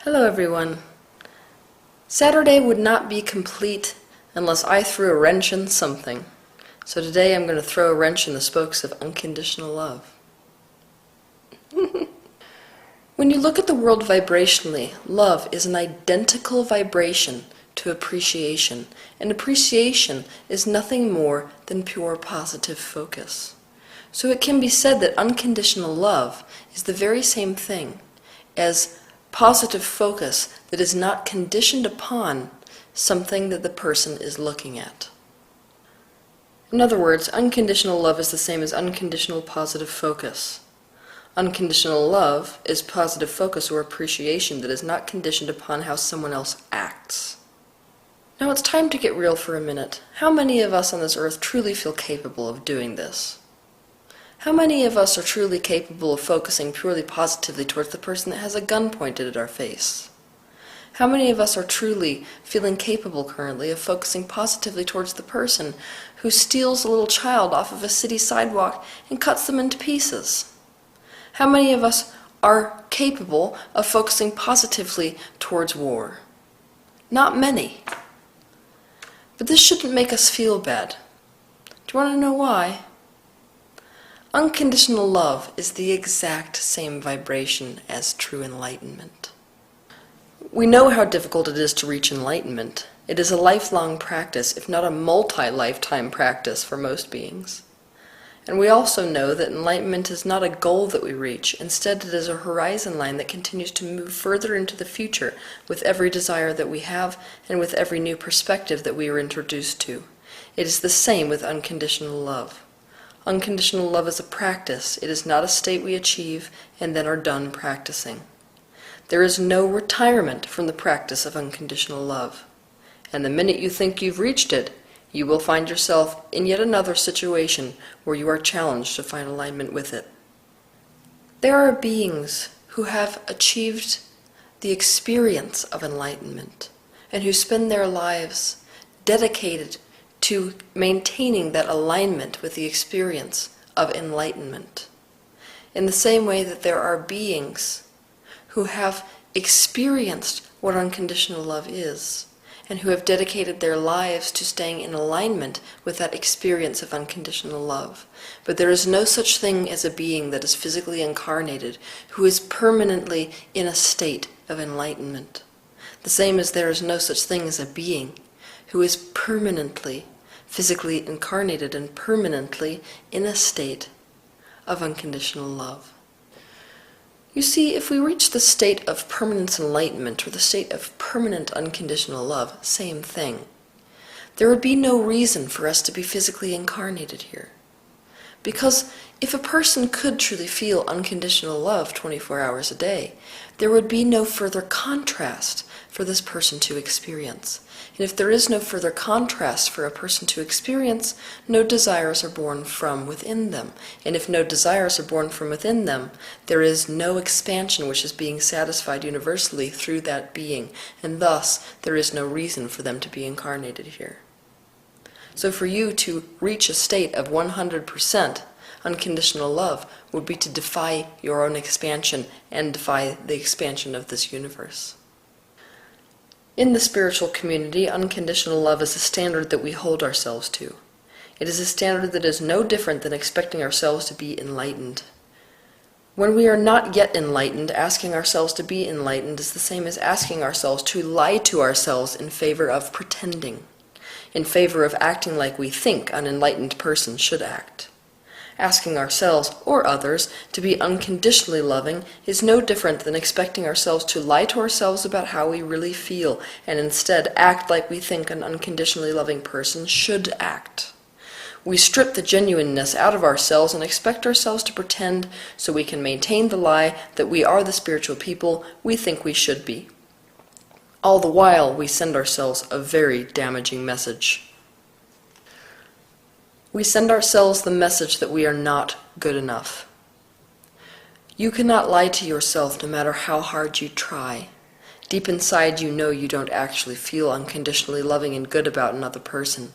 Hello everyone. Saturday would not be complete unless I threw a wrench in something. So today I'm going to throw a wrench in the spokes of unconditional love. When you look at the world vibrationally, love is an identical vibration to appreciation, and appreciation is nothing more than pure positive focus. So it can be said that unconditional love is the very same thing as positive focus that is not conditioned upon something that the person is looking at. In other words, unconditional love is the same as unconditional positive focus. Unconditional love is positive focus or appreciation that is not conditioned upon how someone else acts. Now it's time to get real for a minute. How many of us on this earth truly feel capable of doing this? How many of us are truly capable of focusing purely positively towards the person that has a gun pointed at our face? How many of us are truly feeling capable currently of focusing positively towards the person who steals a little child off of a city sidewalk and cuts them into pieces? How many of us are capable of focusing positively towards war? Not many. But this shouldn't make us feel bad. Do you want to know why? Unconditional love is the exact same vibration as true enlightenment. We know how difficult it is to reach enlightenment. It is a lifelong practice, if not a multi-lifetime practice for most beings. And we also know that enlightenment is not a goal that we reach. Instead, it is a horizon line that continues to move further into the future with every desire that we have and with every new perspective that we are introduced to. It is the same with unconditional love. Unconditional love is a practice. It is not a state we achieve and then are done practicing. There is no retirement from the practice of unconditional love. And the minute you think you've reached it, you will find yourself in yet another situation where you are challenged to find alignment with it. There are beings who have achieved the experience of enlightenment and who spend their lives dedicated to maintaining that alignment with the experience of enlightenment. In the same way that there are beings who have experienced what unconditional love is, and who have dedicated their lives to staying in alignment with that experience of unconditional love. But there is no such thing as a being that is physically incarnated who is permanently in a state of enlightenment. The same as there is no such thing as a being who is permanently physically incarnated and permanently in a state of unconditional love. You see, if we reach the state of permanent enlightenment or the state of permanent unconditional love, same thing, there would be no reason for us to be physically incarnated here. Because if a person could truly feel unconditional love 24 hours a day, there would be no further contrast for this person to experience. And if there is no further contrast for a person to experience, no desires are born from within them. And if no desires are born from within them, there is no expansion which is being satisfied universally through that being. And thus, there is no reason for them to be incarnated here. So for you to reach a state of 100% unconditional love would be to defy your own expansion and defy the expansion of this universe. In the spiritual community, unconditional love is a standard that we hold ourselves to. It is a standard that is no different than expecting ourselves to be enlightened. When we are not yet enlightened, asking ourselves to be enlightened is the same as asking ourselves to lie to ourselves in favor of pretending, in favor of acting like we think an enlightened person should act. Asking ourselves, or others, to be unconditionally loving is no different than expecting ourselves to lie to ourselves about how we really feel, and instead act like we think an unconditionally loving person should act. We strip the genuineness out of ourselves and expect ourselves to pretend so we can maintain the lie that we are the spiritual people we think we should be. All the while, we send ourselves a very damaging message. We send ourselves the message that we are not good enough. You cannot lie to yourself no matter how hard you try. Deep inside you know you don't actually feel unconditionally loving and good about another person.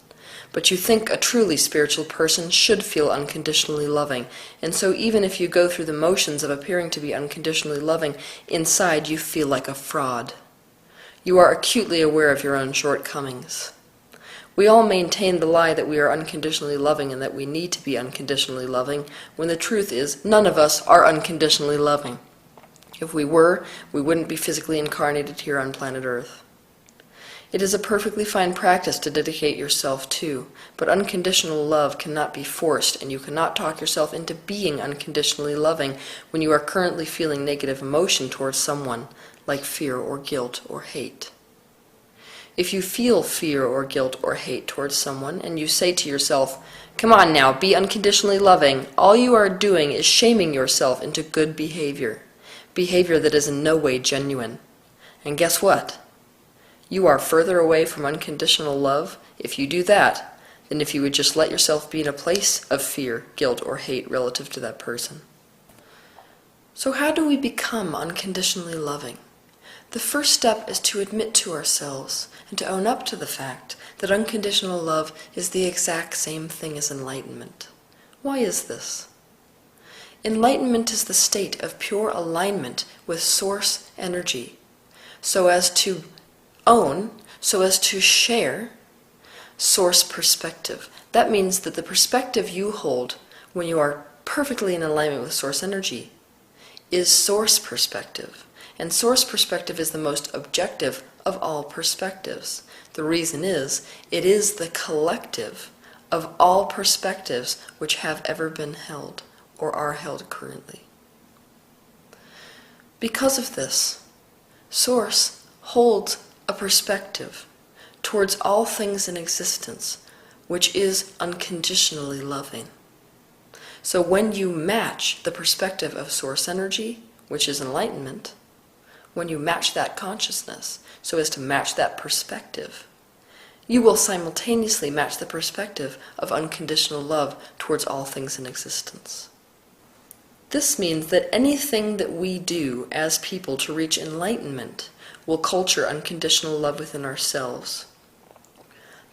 But you think a truly spiritual person should feel unconditionally loving, and so even if you go through the motions of appearing to be unconditionally loving, inside you feel like a fraud. You are acutely aware of your own shortcomings. We all maintain the lie that we are unconditionally loving and that we need to be unconditionally loving, when the truth is none of us are unconditionally loving. If we were, we wouldn't be physically incarnated here on planet Earth. It is a perfectly fine practice to dedicate yourself to, but unconditional love cannot be forced, and you cannot talk yourself into being unconditionally loving when you are currently feeling negative emotion towards someone, like fear or guilt or hate. If you feel fear or guilt or hate towards someone, and you say to yourself, "Come on now, be unconditionally loving," all you are doing is shaming yourself into good behavior that is in no way genuine. And guess what? You are further away from unconditional love if you do that than if you would just let yourself be in a place of fear, guilt, or hate relative to that person. So how do we become unconditionally loving? The first step is to admit to ourselves and to own up to the fact that unconditional love is the exact same thing as enlightenment. Why is this? Enlightenment is the state of pure alignment with source energy, so as to own, so as to share source perspective. That means that the perspective you hold when you are perfectly in alignment with source energy is source perspective. And source perspective is the most objective of all perspectives. The reason is, it is the collective of all perspectives which have ever been held or are held currently. Because of this, source holds a perspective towards all things in existence which is unconditionally loving. So when you match the perspective of source energy, which is enlightenment, when you match that consciousness so as to match that perspective, you will simultaneously match the perspective of unconditional love towards all things in existence. This means that anything that we do as people to reach enlightenment will culture unconditional love within ourselves.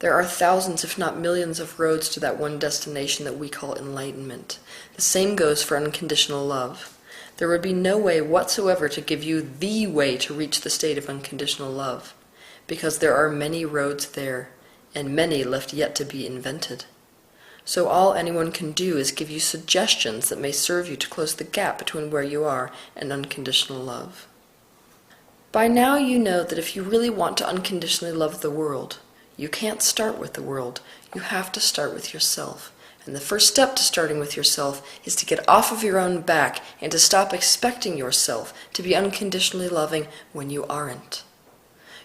There are thousands, if not millions, of roads to that one destination that we call enlightenment. The same goes for unconditional love. There would be no way whatsoever to give you the way to reach the state of unconditional love, because there are many roads there, and many left yet to be invented. So all anyone can do is give you suggestions that may serve you to close the gap between where you are and unconditional love. By now you know that if you really want to unconditionally love the world, you can't start with the world. You have to start with yourself. And the first step to starting with yourself is to get off of your own back and to stop expecting yourself to be unconditionally loving when you aren't.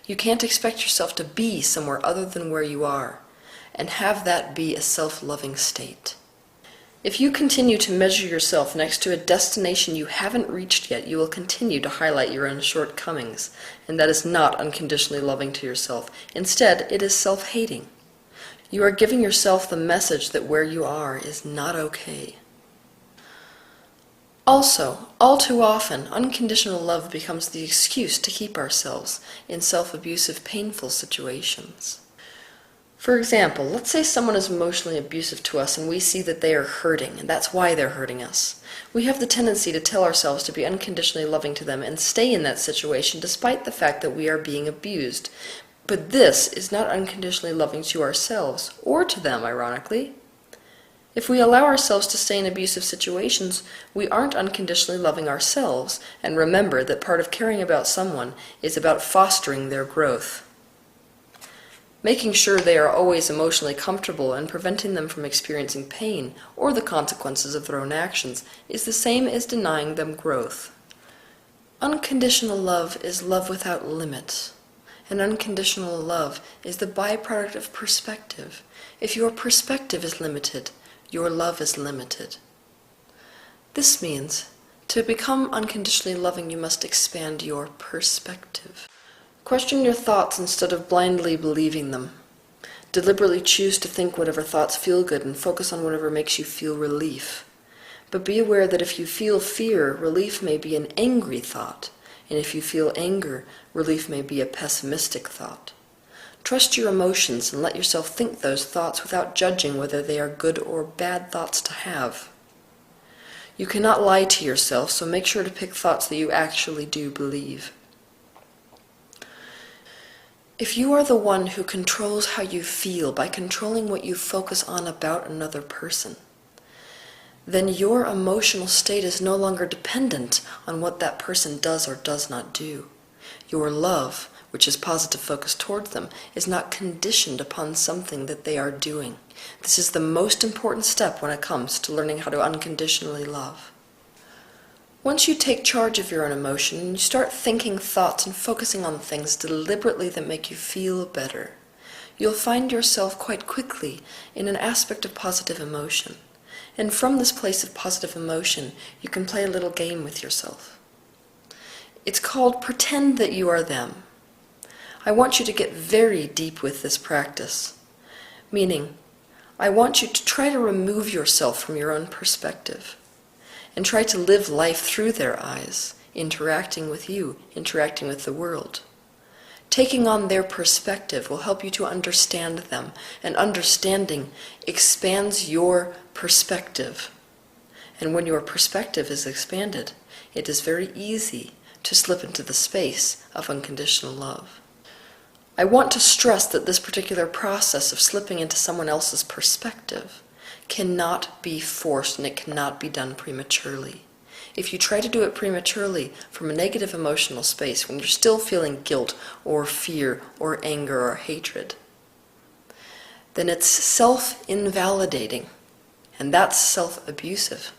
You can't expect yourself to be somewhere other than where you are, and have that be a self-loving state. If you continue to measure yourself next to a destination you haven't reached yet, you will continue to highlight your own shortcomings, and that is not unconditionally loving to yourself. Instead, it is self-hating. You are giving yourself the message that where you are is not okay. Also, all too often, unconditional love becomes the excuse to keep ourselves in self-abusive, painful situations. For example, let's say someone is emotionally abusive to us and we see that they are hurting, and that's why they're hurting us. We have the tendency to tell ourselves to be unconditionally loving to them and stay in that situation despite the fact that we are being abused. But this is not unconditionally loving to ourselves, or to them, ironically. If we allow ourselves to stay in abusive situations, we aren't unconditionally loving ourselves, and remember that part of caring about someone is about fostering their growth. Making sure they are always emotionally comfortable and preventing them from experiencing pain or the consequences of their own actions is the same as denying them growth. Unconditional love is love without limit. And unconditional love is the byproduct of perspective. If your perspective is limited, your love is limited. This means to become unconditionally loving, you must expand your perspective. Question your thoughts instead of blindly believing them. Deliberately choose to think whatever thoughts feel good and focus on whatever makes you feel relief. But be aware that if you feel fear, relief may be an angry thought, and if you feel anger, relief may be a pessimistic thought. Trust your emotions and let yourself think those thoughts without judging whether they are good or bad thoughts to have. You cannot lie to yourself, so make sure to pick thoughts that you actually do believe. If you are the one who controls how you feel by controlling what you focus on about another person, then your emotional state is no longer dependent on what that person does or does not do. Your love, which is positive focus towards them, is not conditioned upon something that they are doing. This is the most important step when it comes to learning how to unconditionally love. Once you take charge of your own emotion and you start thinking thoughts and focusing on things deliberately that make you feel better, you'll find yourself quite quickly in an aspect of positive emotion. And from this place of positive emotion, you can play a little game with yourself. It's called Pretend That You Are Them. I want you to get very deep with this practice, meaning I want you to try to remove yourself from your own perspective and try to live life through their eyes, interacting with you, interacting with the world. Taking on their perspective will help you to understand them, and understanding expands your perspective. And when your perspective is expanded, it is very easy to slip into the space of unconditional love. I want to stress that this particular process of slipping into someone else's perspective cannot be forced, and it cannot be done prematurely. If you try to do it prematurely from a negative emotional space when you're still feeling guilt or fear or anger or hatred, then it's self-invalidating, and that's self-abusive.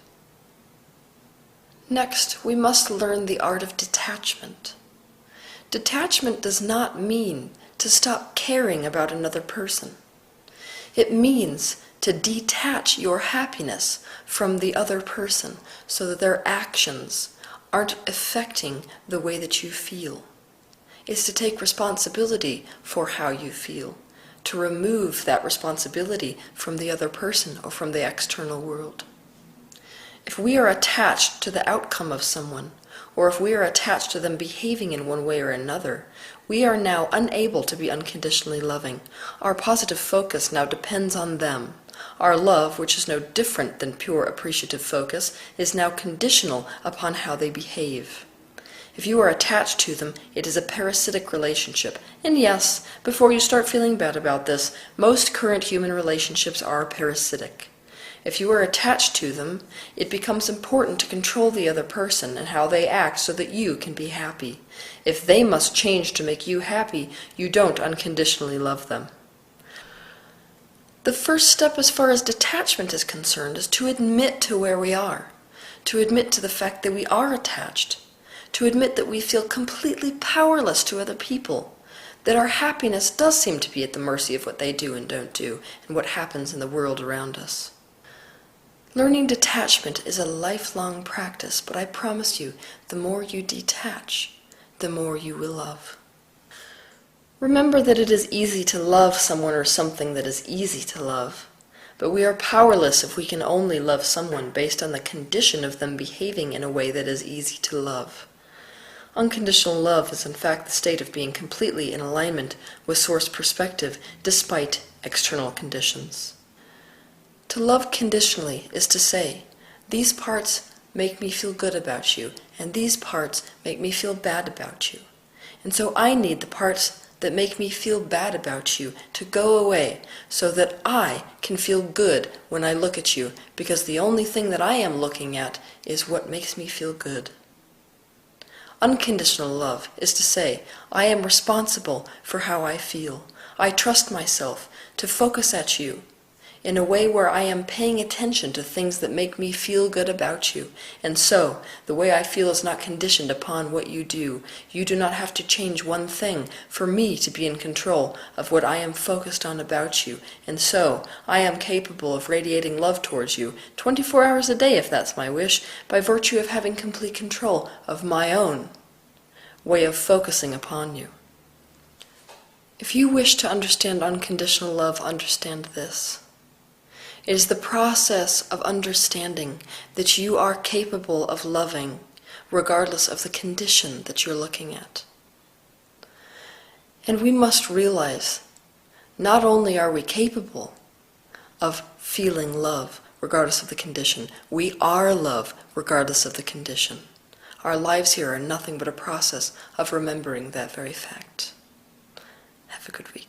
Next, we must learn the art of detachment. Detachment does not mean to stop caring about another person. It means to detach your happiness from the other person so that their actions aren't affecting the way that you feel. It's to take responsibility for how you feel, to remove that responsibility from the other person or from the external world. If we are attached to the outcome of someone, or if we are attached to them behaving in one way or another, we are now unable to be unconditionally loving. Our positive focus now depends on them. Our love, which is no different than pure appreciative focus, is now conditional upon how they behave. If you are attached to them, it is a parasitic relationship. And yes, before you start feeling bad about this, most current human relationships are parasitic. If you are attached to them, it becomes important to control the other person and how they act so that you can be happy. If they must change to make you happy, you don't unconditionally love them. The first step as far as detachment is concerned is to admit to where we are, to admit to the fact that we are attached, to admit that we feel completely powerless to other people, that our happiness does seem to be at the mercy of what they do and don't do, and what happens in the world around us. Learning detachment is a lifelong practice, but I promise you, the more you detach, the more you will love. Remember that it is easy to love someone or something that is easy to love, but we are powerless if we can only love someone based on the condition of them behaving in a way that is easy to love. Unconditional love is in fact the state of being completely in alignment with source perspective despite external conditions. To love conditionally is to say, these parts make me feel good about you, and these parts make me feel bad about you. And so I need the parts that make me feel bad about you to go away so that I can feel good when I look at you, because the only thing that I am looking at is what makes me feel good. Unconditional love is to say, I am responsible for how I feel. I trust myself to focus at you in a way where I am paying attention to things that make me feel good about you. And so, the way I feel is not conditioned upon what you do. You do not have to change one thing for me to be in control of what I am focused on about you. And so, I am capable of radiating love towards you 24 hours a day, if that's my wish, by virtue of having complete control of my own way of focusing upon you. If you wish to understand unconditional love, understand this. It is the process of understanding that you are capable of loving regardless of the condition that you're looking at. And we must realize, not only are we capable of feeling love regardless of the condition, we are love regardless of the condition. Our lives here are nothing but a process of remembering that very fact. Have a good week.